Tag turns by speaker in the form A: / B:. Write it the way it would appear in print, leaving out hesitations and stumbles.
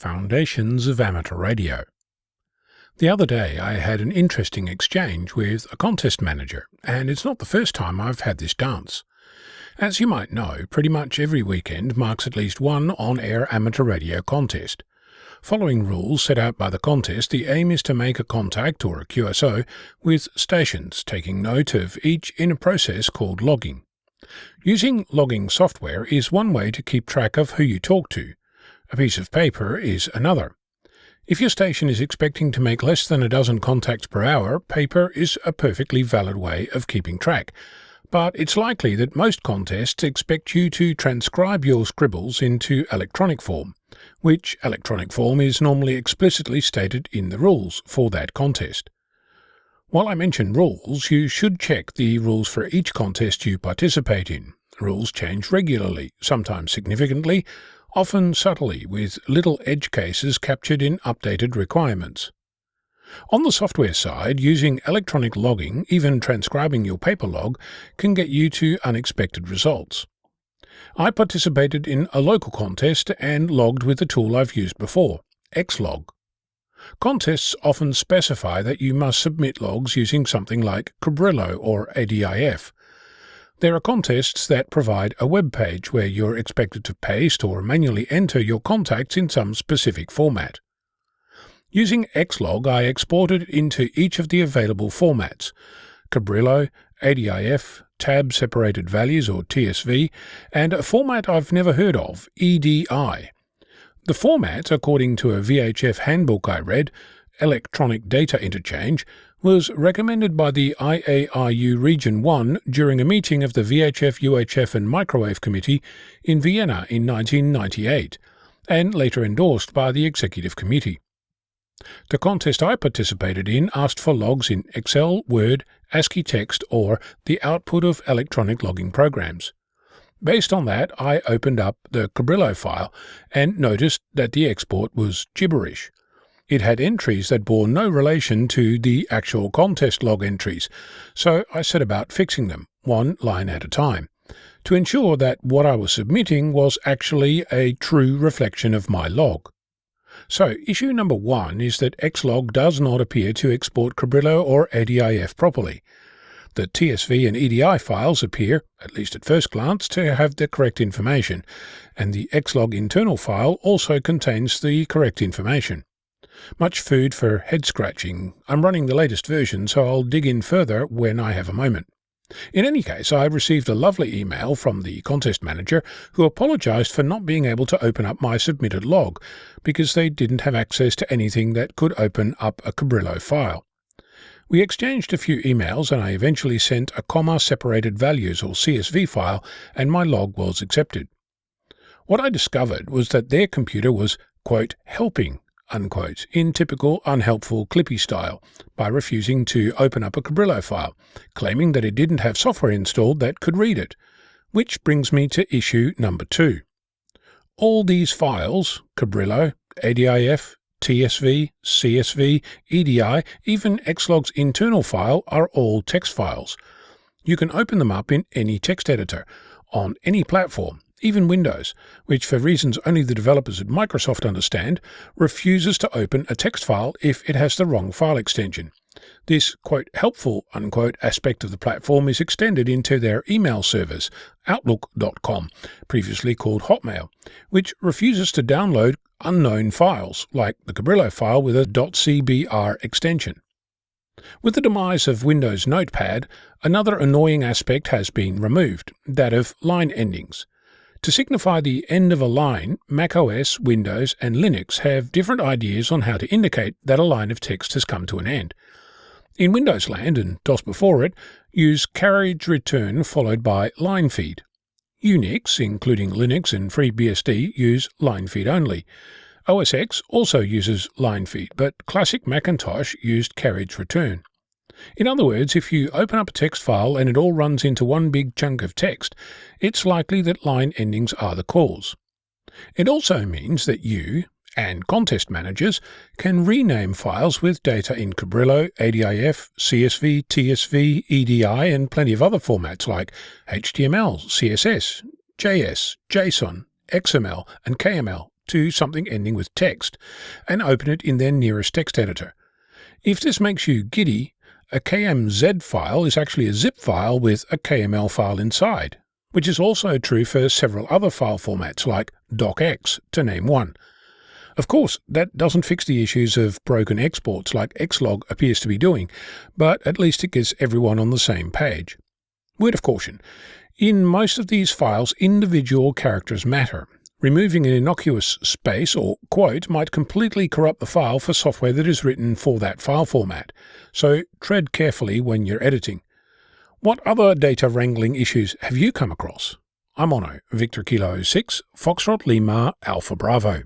A: Foundations of Amateur Radio. The other day I had an interesting exchange with a contest manager, and it's not the first time I've had this dance. As you might know, pretty much every weekend marks at least one on-air amateur radio contest. Following rules set out by the contest, the aim is to make a contact, or a QSO, with stations, taking note of each in a process called logging. Using logging software is one way to keep track of who you talk to. A piece of paper is another. If your station is expecting to make less than a dozen contacts per hour, paper is a perfectly valid way of keeping track. But it's likely that most contests expect you to transcribe your scribbles into electronic form, which electronic form is normally explicitly stated in the rules for that contest. While I mention rules, you should check the rules for each contest you participate in. Rules change regularly, sometimes significantly, often subtly, with little edge cases captured in updated requirements. On the software side, using electronic logging, even transcribing your paper log, can get you to unexpected results. I participated in a local contest and logged with a tool I've used before, Xlog. Contests often specify that you must submit logs using something like Cabrillo or ADIF. There are contests that provide a web page where you're expected to paste or manually enter your contacts in some specific format. Using Xlog, I exported it into each of the available formats: Cabrillo, ADIF, tab separated values or TSV, and a format I've never heard of, EDI. The format, according to a VHF handbook I read, Electronic Data Interchange, was recommended by the IARU Region 1 during a meeting of the VHF, UHF and Microwave Committee in Vienna in 1998, and later endorsed by the Executive Committee. The contest I participated in asked for logs in Excel, Word, ASCII text, or the output of electronic logging programs. Based on that, I opened up the Cabrillo file and noticed that the export was gibberish. It had entries that bore no relation to the actual contest log entries, so I set about fixing them, one line at a time, to ensure that what I was submitting was actually a true reflection of my log. So, issue number 1 is that Xlog does not appear to export Cabrillo or ADIF properly. The TSV and EDI files appear, at least at first glance, to have the correct information, and the Xlog internal file also contains the correct information. Much food for head-scratching. I'm running the latest version, so I'll dig in further when I have a moment. In any case, I received a lovely email from the contest manager who apologized for not being able to open up my submitted log, because they didn't have access to anything that could open up a Cabrillo file. We exchanged a few emails, and I eventually sent a comma-separated values or CSV file, and my log was accepted. What I discovered was that their computer was, quote, helping, unquote, in typical unhelpful Clippy style, by refusing to open up a Cabrillo file, claiming that it didn't have software installed that could read it. Which brings me to issue number 2. All these files, Cabrillo, ADIF, TSV, CSV, EDI, even Xlog's internal file, are all text files. You can open them up in any text editor, on any platform, even Windows, which for reasons only the developers at Microsoft understand, refuses to open a text file if it has the wrong file extension. This, quote, helpful, unquote, aspect of the platform is extended into their email servers, Outlook.com, previously called Hotmail, which refuses to download unknown files, like the Cabrillo file with a .cbr extension. With the demise of Windows Notepad, another annoying aspect has been removed, that of line endings. To signify the end of a line, macOS, Windows, and Linux have different ideas on how to indicate that a line of text has come to an end. In Windows land, and DOS before it, use carriage return followed by line feed. Unix, including Linux and FreeBSD, use line feed only. OS X also uses line feed, but classic Macintosh used carriage return. In other words, if you open up a text file and it all runs into one big chunk of text, it's likely that line endings are the cause. It also means that you, and contest managers, can rename files with data in Cabrillo, ADIF, CSV, TSV, EDI, and plenty of other formats like HTML, CSS, JS, JSON, XML, and KML, to something ending with text and open it in their nearest text editor. If this makes you giddy, a KMZ file is actually a zip file with a KML file inside, which is also true for several other file formats like docx, to name one. Of course, that doesn't fix the issues of broken exports like Xlog appears to be doing, but at least it gets everyone on the same page. Word of caution. In most of these files, individual characters matter. Removing an innocuous space or quote might completely corrupt the file for software that is written for that file format, so tread carefully when you're editing. What other data wrangling issues have you come across? I'm Ono, Victor Kilo 6, Foxtrot Lima, Alpha Bravo.